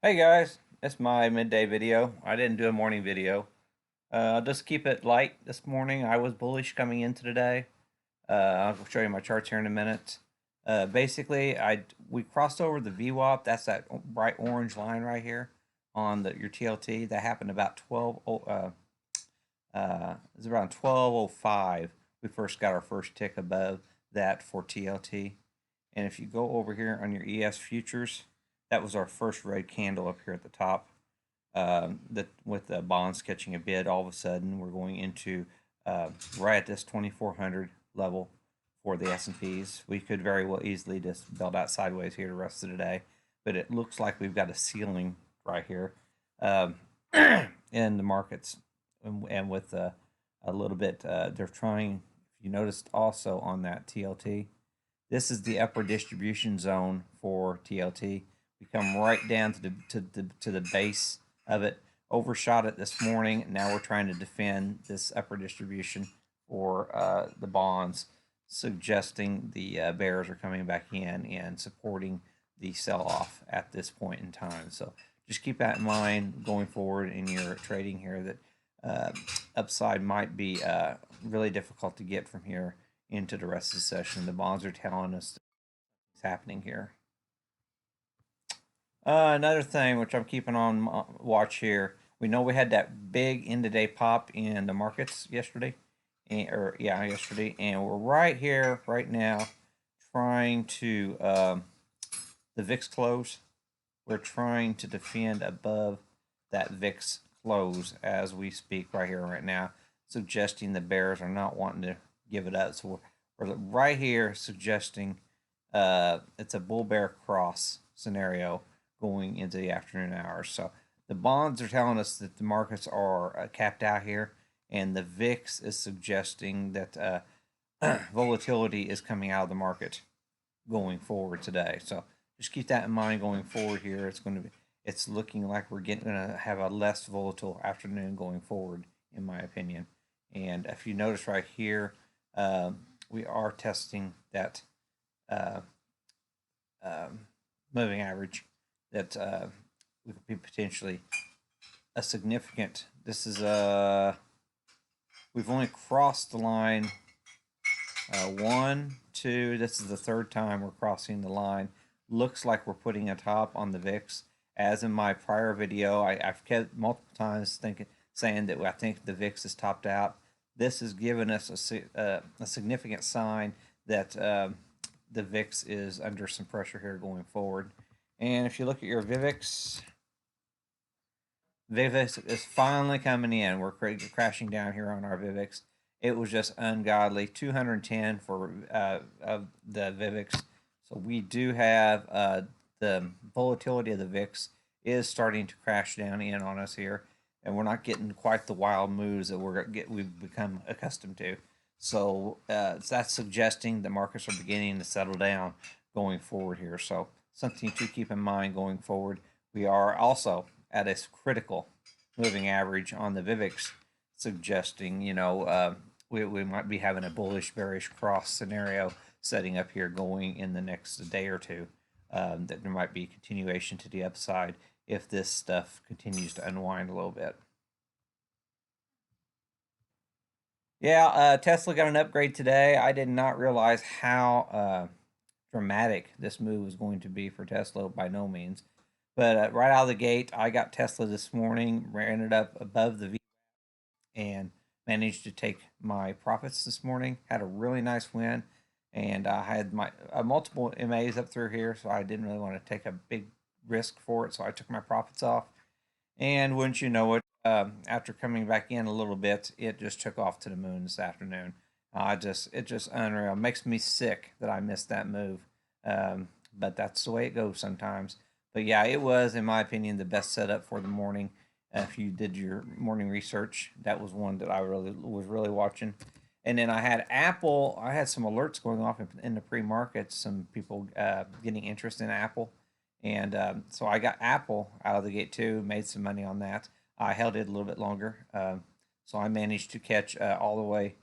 Hey guys, it's my midday video. I didn't do a morning video. I'll just keep it light this morning. I was bullish coming into today. I'll show you my charts here in a minute. Basically, we crossed over the VWAP. That's that bright orange line right here on your TLT. That happened about it was around 12:05. We first got our first tick above that for TLT. And if you go over here on your ES futures, that was our first red candle up here at the top. That with the bonds catching a bid, all of a sudden we're going into right at this 2400 level for the S&Ps. We could very well easily just build out sideways here the rest of the day, but it looks like we've got a ceiling right here um, in the markets, and with a little bit, they're trying. If you noticed also on that TLT, this is the upper distribution zone for TLT. We come right down to the base of it. Overshot it this morning. Now we're trying to defend this upper distribution for the bonds, suggesting the bears are coming back in and supporting the sell-off at this point in time. So just keep that in mind going forward in your trading here, that upside might be really difficult to get from here into the rest of the session. The bonds are telling us what's happening here. Another thing which I'm keeping on watch here. We know we had that big end of day pop in the markets yesterday, yesterday, and we're right here right now trying to the VIX close. We're trying to defend above that VIX close as we speak right here right now, suggesting the bears are not wanting to give it up. So we're right here suggesting it's a bull bear cross scenario going into the afternoon hours. So the bonds are telling us that the markets are capped out here, and the VIX is suggesting that volatility is coming out of the market going forward today. So just keep that in mind going forward here. It's looking like we're going to have a less volatile afternoon going forward, in my opinion. And if you notice right here, we are testing that uh, moving average that we could be potentially a significant. This is we've only crossed the line one, two. This is the third time we're crossing the line. Looks like we're putting a top on the VIX. As in my prior video, I've kept multiple times saying that I think the VIX is topped out. This has given us a significant sign that the VIX is under some pressure here going forward. And if you look at your VIVIX is finally coming in. We're crashing down here on our VIVIX. It was just ungodly. 210 for of the VIVIX. So we do have the volatility of the VIX is starting to crash down in on us here, and we're not getting quite the wild moves that we've become accustomed to. So that's suggesting the markets are beginning to settle down going forward here. So something to keep in mind going forward. We are also at a critical moving average on the VIVIX, suggesting we might be having a bullish bearish cross scenario setting up here going in the next day or two. That there might be continuation to the upside if this stuff continues to unwind a little bit. Yeah, Tesla got an upgrade today. I did not realize how dramatic this move was going to be for Tesla, by no means. But right out of the gate, I got Tesla this morning, ran it up above the V, and managed to take my profits this morning. Had a really nice win, and I had my multiple MAs up through here, so I didn't really want to take a big risk for it, so I took my profits off. And wouldn't you know it, after coming back in a little bit, it just took off to the moon this afternoon. It's just unreal. It makes me sick that I missed that move, but that's the way it goes sometimes. But yeah, it was, in my opinion, the best setup for the morning. If you did your morning research, that was one that I was really watching. And then I had Apple. I had some alerts going off in the pre-market. Some people getting interest in Apple, and so I got Apple out of the gate too. Made some money on that. I held it a little bit longer, so I managed to catch all the way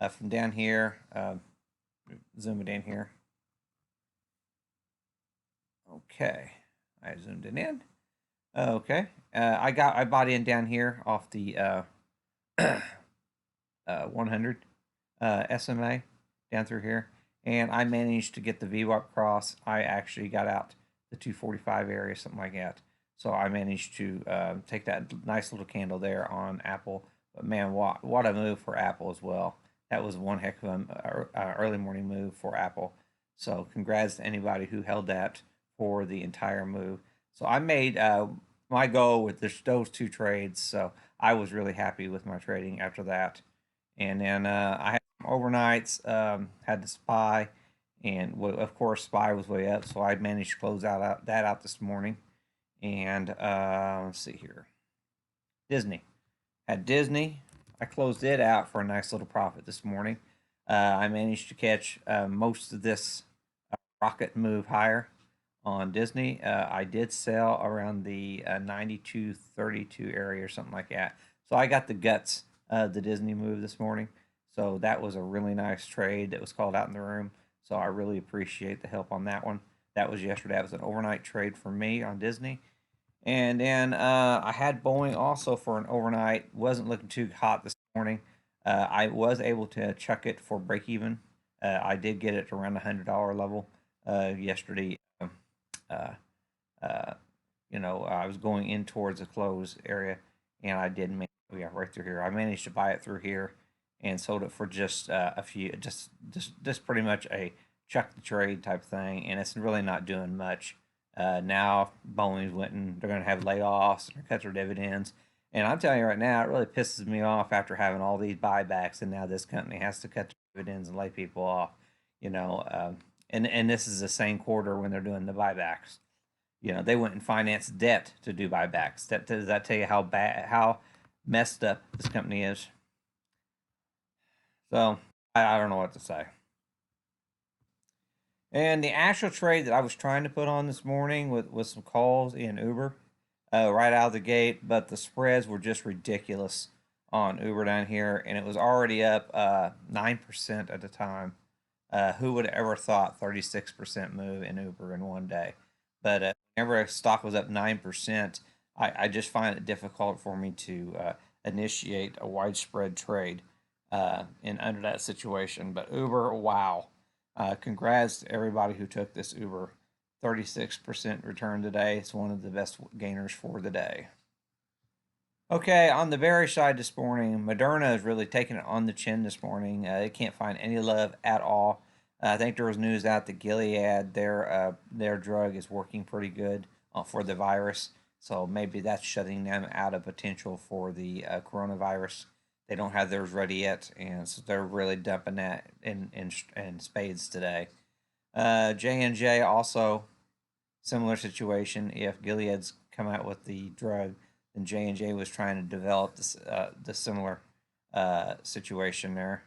from down here. Zoom it in here. Okay, I zoomed it in. Okay. I bought in down here off the 100 SMA down through here, and I managed to get the VWAP cross. I actually got out the 245 area, something like that. So I managed to take that nice little candle there on Apple. But man, what a move for Apple as well. That was one heck of a early morning move for Apple. So congrats to anybody who held that for the entire move. So I made my goal with those two trades. So I was really happy with my trading after that. And then I had some overnights, had the SPY, and of course SPY was way up, so I managed to close that out this morning. And let's see here, Disney had Disney. I closed it out for a nice little profit this morning. I managed to catch most of this rocket move higher on Disney. I did sell around the 92.32 area or something like that. So I got the guts of the Disney move this morning. So that was a really nice trade that was called out in the room. So I really appreciate the help on that one. That was yesterday. That was an overnight trade for me on Disney. And then I had Boeing also for an overnight. Wasn't looking too hot this morning. I was able to chuck it for break even. I did get it around the $100 level yesterday. Uh, uh, I was going in towards the close area, and I did make yeah right through here. I managed to buy it through here, and sold it for just a few, just pretty much a chuck the trade type thing, and it's really not doing much. Now Boeing's went and they're going to have layoffs and cut their dividends. And I'm telling you right now, it really pisses me off after having all these buybacks, and now this company has to cut their dividends and lay people off. You know, and this is the same quarter when they're doing the buybacks. They went and financed debt to do buybacks. Does that tell you how bad, how messed up this company is? So I don't know what to say. And the actual trade that I was trying to put on this morning with some calls in Uber, right out of the gate, but the spreads were just ridiculous on Uber down here, and it was already up 9% at the time. Who would have ever thought 36% move in Uber in one day? But whenever a stock was up 9%, I just find it difficult for me to initiate a widespread trade in under that situation. But Uber, wow. Congrats to everybody who took this Uber. 36% return today. It's one of the best gainers for the day. Okay, on the bearish side this morning, Moderna is really taking it on the chin this morning. They can't find any love at all. I think there was news out that Gilead, their drug is working pretty good for the virus, so maybe that's shutting them out of potential for the coronavirus. They don't have theirs ready yet, and so they're really dumping that in spades today. J&J also similar situation. If Gilead's come out with the drug, then J&J was trying to develop this the similar situation there.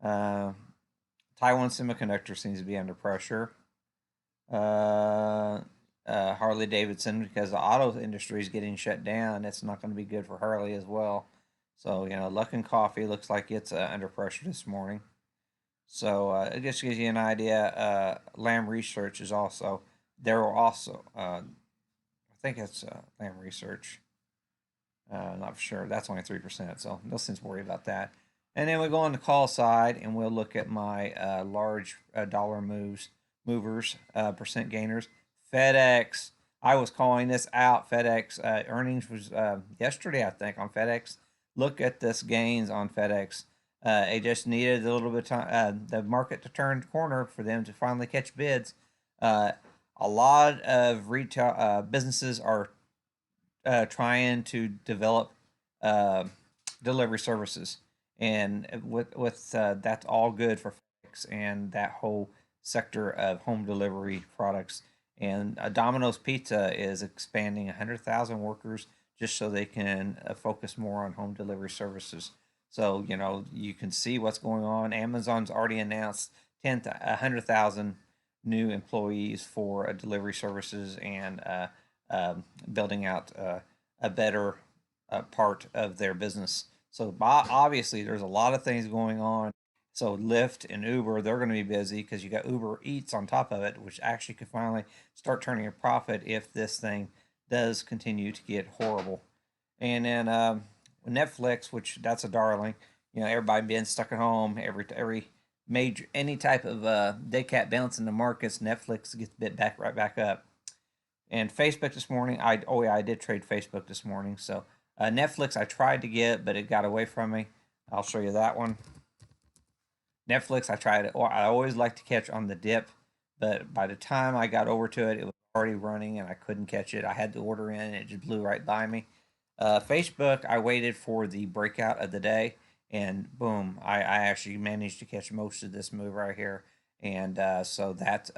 Uh, Taiwan Semiconductor seems to be under pressure. Harley Davidson, because the auto industry is getting shut down, it's not going to be good for Harley as well. So Luckin Coffee looks like it's under pressure this morning. So it just gives you an idea. Lamb Research is also there. Are also I think it's Lamb Research. Not for sure. That's only 3%, so no sense to worry about that. And then we go on the call side, and we'll look at my large dollar movers, percent gainers. FedEx. I was calling this out. FedEx earnings was yesterday, I think, on FedEx. Look at this gains on FedEx. It just needed a little bit of time, the market to turn the corner for them to finally catch bids. A lot of retail businesses are trying to develop uh, delivery services, and with that's all good for FedEx and that whole sector of home delivery products. And Domino's Pizza is expanding 100,000 workers just so they can focus more on home delivery services. So you can see what's going on. Amazon's already announced 100,000 new employees for delivery services and building out a better part of their business. So obviously, there's a lot of things going on. So Lyft and Uber, they're going to be busy because you got Uber Eats on top of it, which actually could finally start turning a profit if this thing does continue to get horrible. And then Netflix, which that's a darling. Everybody being stuck at home, every major any type of dead cat bounce in the markets, Netflix gets bit back right back up. And Facebook this morning, I did trade Facebook this morning. So Netflix I tried to get, but it got away from me. I'll show you that one. Netflix I tried it. I always like to catch on the dip, but by the time I got over to it, it was already running and I couldn't catch it. I had the order in, and it just blew right by me. Facebook, I waited for the breakout of the day, and boom, I actually managed to catch most of this move right here. And so that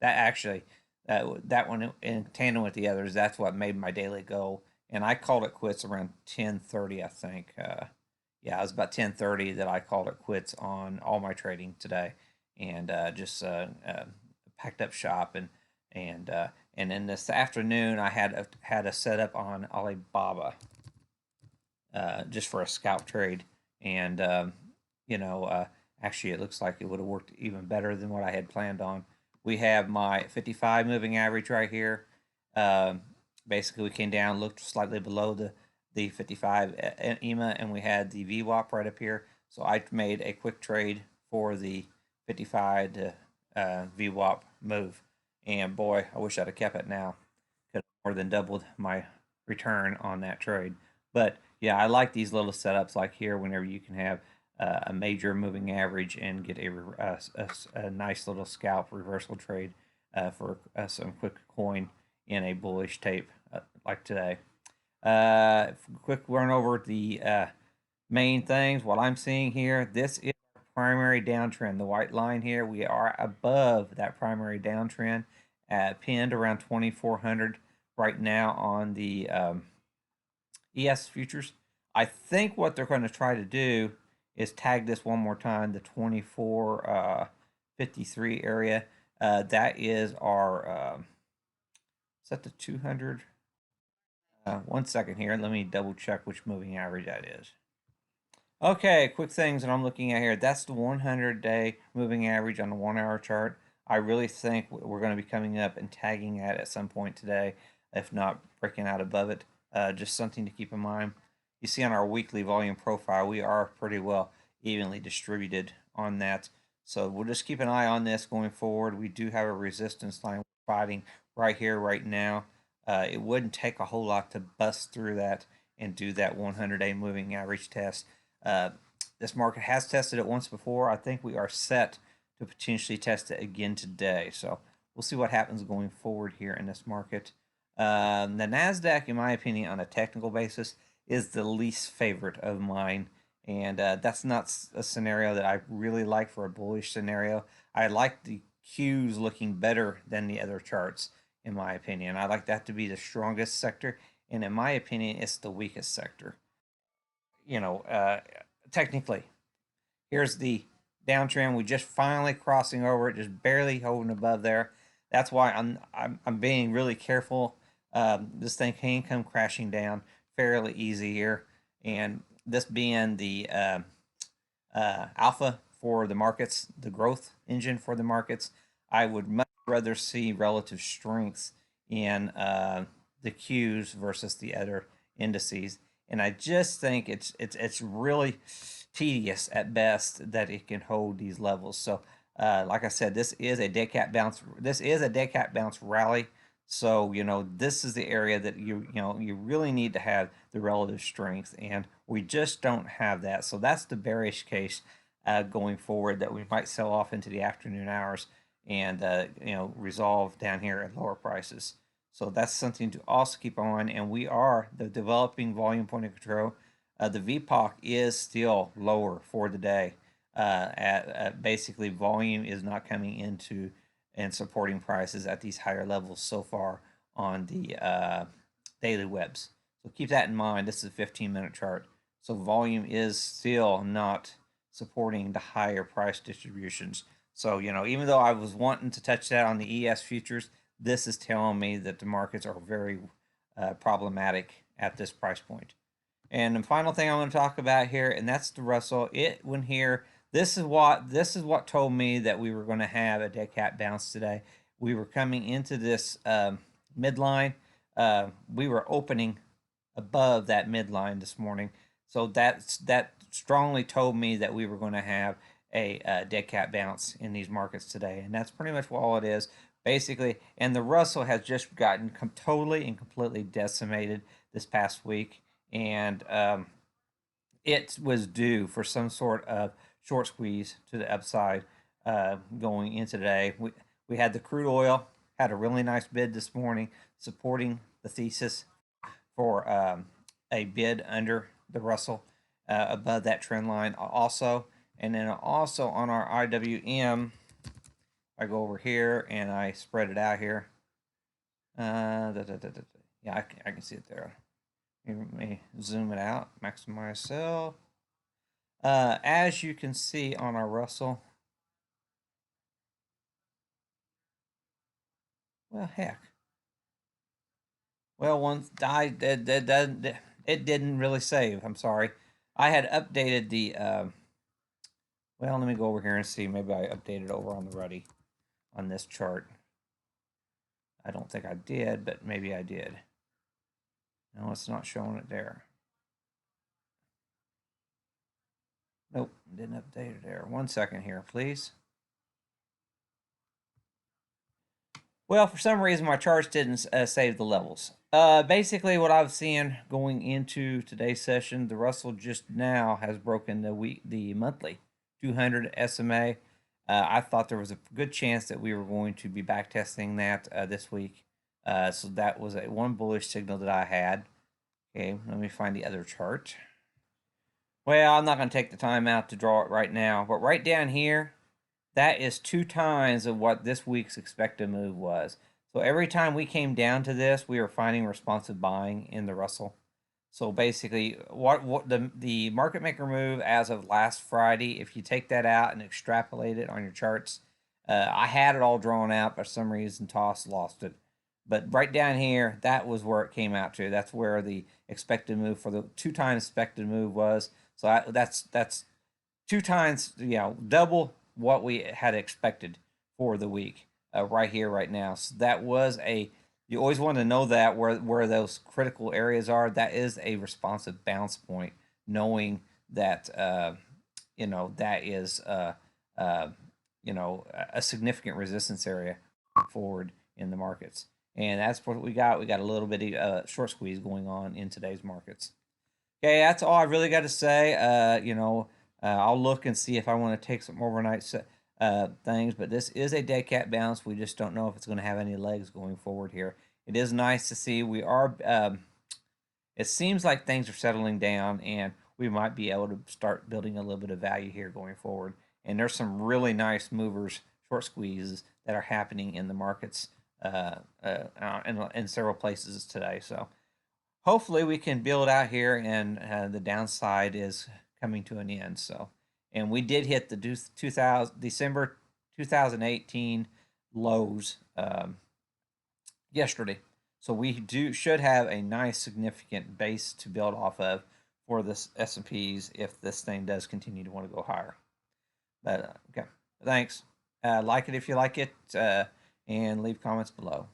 actually that one in tandem with the others, that's what made my daily goal. And I called it quits around 10:30, I think. Yeah, it was about 10:30 that I called it quits on all my trading today, and just packed up shop. And then this afternoon I had a setup on Alibaba, just for a scalp trade. And you know, uh, actually, it looks like it would have worked even better than what I had planned on. We have my 55 moving average right here. Um, Basically, we came down, looked slightly below the 55 EMA, and we had the VWAP right up here. So I made a quick trade for the 55 to VWAP move. And boy, I wish I'd have kept it now. Could have more than doubled my return on that trade. But yeah, I like these little setups like here whenever you can have a major moving average and get a nice little scalp reversal trade for some quick coin in a bullish tape like today. Quick run over the main things. What I'm seeing here, this is our primary downtrend. The white line here, we are above that primary downtrend, pinned around 2400 right now on the ES futures. I think what they're going to try to do is tag this one more time, the 2453 area. That is our, is that the 200? 1 second here. Let me double check which moving average that is. Okay, quick things that I'm looking at here. That's the 100-day moving average on the 1-hour chart. I really think we're going to be coming up and tagging that at some point today, if not breaking out above it. Just something to keep in mind. You see on our weekly volume profile, we are pretty well evenly distributed on that. So we'll just keep an eye on this going forward. We do have a resistance line we're fighting right here, right now. It wouldn't take a whole lot to bust through that and do that 100-day moving average test. This market has tested it once before. I think we are set to potentially test it again today. So we'll see what happens going forward here in this market. The NASDAQ, in my opinion, on a technical basis, is the least favorite of mine. And that's not a scenario that I really like for a bullish scenario. I like the Qs looking better than the other charts, in my opinion. I like that to be the strongest sector. And in my opinion, it's the weakest sector. Technically, here's the downtrend. We just finally crossing over it, just barely holding above there. That's why I'm being really careful. This thing can come crashing down fairly easy here, and this being the alpha for the markets, the growth engine for the markets, I would much rather see relative strength in the Qs versus the other indices. And I just think it's really tedious at best that it can hold these levels. So, like I said, this is a dead cat bounce. This is a dead cat bounce rally. So this is the area that you really need to have the relative strength, and we just don't have that. So that's the bearish case going forward, that we might sell off into the afternoon hours and resolve down here at lower prices. So that's something to also keep on. And we are the developing volume point of control. The VPOC is still lower for the day. At basically, volume is not coming into and supporting prices at these higher levels so far on the daily webs. So keep that in mind. This is a 15-minute chart. So volume is still not supporting the higher price distributions. So, even though I was wanting to touch that on the ES futures, this is telling me that the markets are very problematic at this price point. And the final thing I want to talk about here, and that's the Russell. This is what told me that we were going to have a dead cat bounce today. We were coming into this midline. we were opening above that midline this morning. So that strongly told me that we were going to have a dead cat bounce in these markets today, and that's pretty much all it is, basically. And the Russell has just gotten totally and completely decimated this past week, and it was due for some sort of short squeeze to the upside going into today. We had the crude oil had a really nice bid this morning, supporting the thesis for a bid under the Russell above that trend line also. And then also on our IWM, I go over here and I spread it out here. Yeah, I can see it there. Let me zoom it out, maximize sell. As you can see on our Russell, well, heck. Well, once died, it didn't really save. I'm sorry. I had updated the. Well, let me go over here and see. Maybe I updated over on the Ruddy on this chart. I don't think I did, but maybe I did. No, it's not showing it there. Nope, didn't update it there. 1 second here, please. Well, for some reason, my charts didn't save the levels. Basically, what I've seen going into today's session, the Russell just now has broken the monthly 200 SMA. I thought there was a good chance that we were going to be back testing that this week. So that was one bullish signal that I had. Okay, let me find the other chart. Well, I'm not going to take the time out to draw it right now, but right down here, that is 2 times of what this week's expected move was. So every time we came down to this, we were finding responsive buying in the Russell. So basically, what the market maker move as of last Friday, if you take that out and extrapolate it on your charts, I had it all drawn out. For some reason, Toss lost it. But right down here, that was where it came out to. That's where the expected move for the 2 times expected move was. So that's 2 times, double what we had expected for the week right here, right now. So that was you always want to know that where those critical areas are. That is a responsive bounce point, knowing that, that is, a significant resistance area forward in the markets. And that's what we got. We got a little bit of short squeeze going on in today's markets. Okay, that's all I really got to say. I'll look and see if I want to take some overnight things, but this is a dead cat bounce. We just don't know if it's going to have any legs going forward here. It is nice to see we are. It seems like things are settling down, and we might be able to start building a little bit of value here going forward. And there's some really nice movers, short squeezes that are happening in the markets in several places today. So hopefully we can build out here, and the downside is coming to an end. So, and we did hit the December 2018 lows yesterday. So we should have a nice significant base to build off of for this S&Ps if this thing does continue to want to go higher. But okay, thanks. Like it if you like it, and leave comments below.